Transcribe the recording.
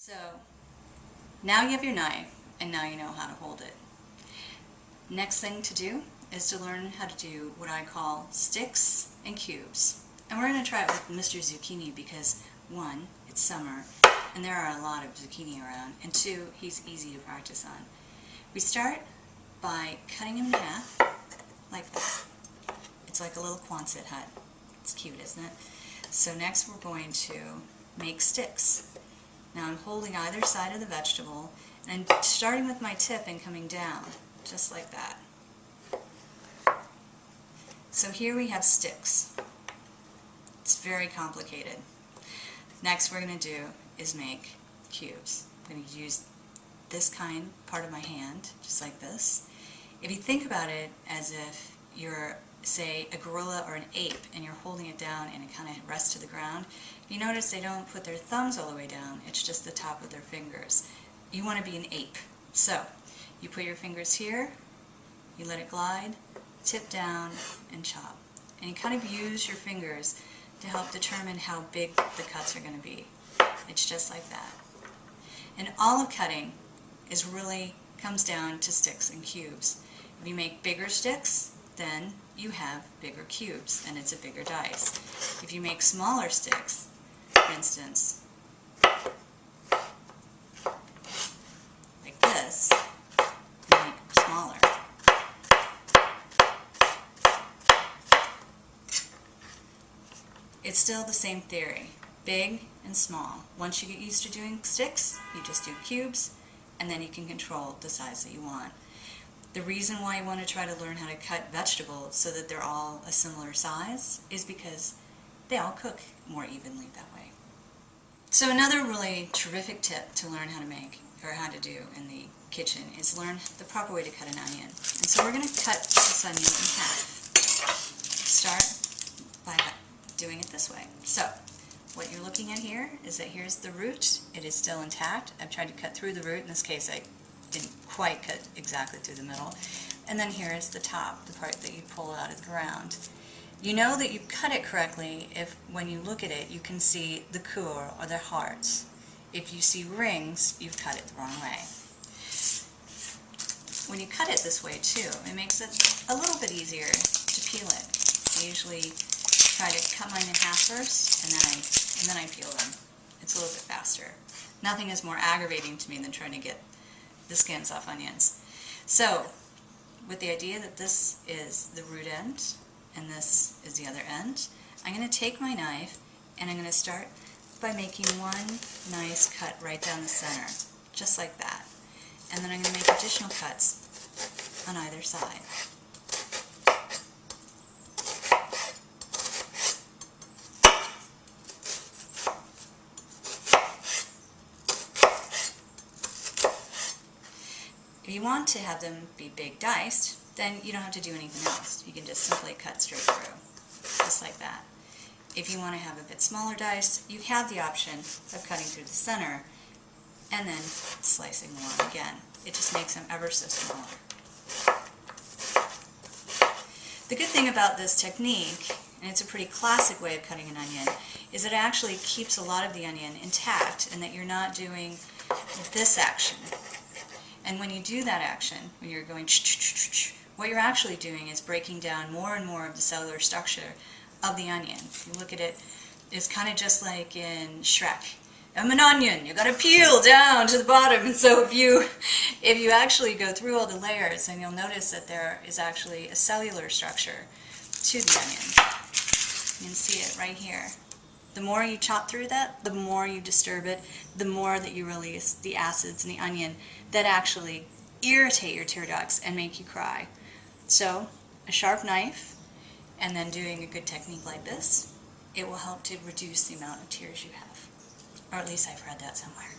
So now you have your knife and now you know how to hold it. Next thing to do is to learn how to do what I call sticks and cubes. And we're going to try it with Mr. Zucchini because one, it's summer and there are a lot of zucchini around, and two, he's easy to practice on. We start by cutting him in half like that. It's like a little Quonset hut. It's cute, isn't it? So next we're going to make sticks. Now I'm holding either side of the vegetable and I'm starting with my tip and coming down, just like that. So here we have sticks. It's very complicated. Next we're going to do is make cubes. I'm going to use this part of my hand, just like this. If you think about it as if you're, say, a gorilla or an ape and you're holding it down and it kind of rests to the ground, you notice they don't put their thumbs all the way down, it's just the top of their fingers. You want to be an ape. So you put your fingers here, you let it glide, tip down, and chop. And you kind of use your fingers to help determine how big the cuts are going to be. It's just like that. And all of cutting comes down to sticks and cubes. If you make bigger sticks, then you have bigger cubes and it's a bigger dice. If you make smaller sticks, for instance, like this, you make smaller. It's still the same theory, big and small. Once you get used to doing sticks, you just do cubes, and then you can control the size that you want. The reason why you want to try to learn how to cut vegetables so that they're all a similar size is because they all cook more evenly that way. So another really terrific tip to learn how to make, or how to do in the kitchen, is learn the proper way to cut an onion. And so we're going to cut this onion in half. Start by doing it this way. So what you're looking at here is that here's the root. It is still intact. I've tried to cut through the root. In this case I didn't quite cut exactly through the middle. And then here is the top, the part that you pull out of the ground. You know that you cut it correctly if when you look at it you can see the cœur or the hearts. If you see rings, you've cut it the wrong way. When you cut it this way too, it makes it a little bit easier to peel it. I usually try to cut mine in half first and then I peel them. It's a little bit faster. Nothing is more aggravating to me than trying to get the skins off onions. So, with the idea that this is the root end and this is the other end, I'm going to take my knife and I'm going to start by making one nice cut right down the center, just like that. And then I'm going to make additional cuts on either side. If you want to have them be big diced, then you don't have to do anything else. You can just simply cut straight through, just like that. If you want to have a bit smaller diced, you have the option of cutting through the center and then slicing along again. It just makes them ever so smaller. The good thing about this technique, and it's a pretty classic way of cutting an onion, is that it actually keeps a lot of the onion intact and that you're not doing this action. And when you do that action, when you're going what you're actually doing is breaking down more and more of the cellular structure of the onion. If you look at it, it's kind of just like in Shrek. I'm an onion, you gotta peel down to the bottom. And so if you actually go through all the layers, then you'll notice that there is actually a cellular structure to the onion. You can see it right here. The more you chop through that, the more you disturb it, the more that you release the acids in the onion that actually irritate your tear ducts and make you cry. So, a sharp knife, and then doing a good technique like this, it will help to reduce the amount of tears you have. Or at least I've read that somewhere.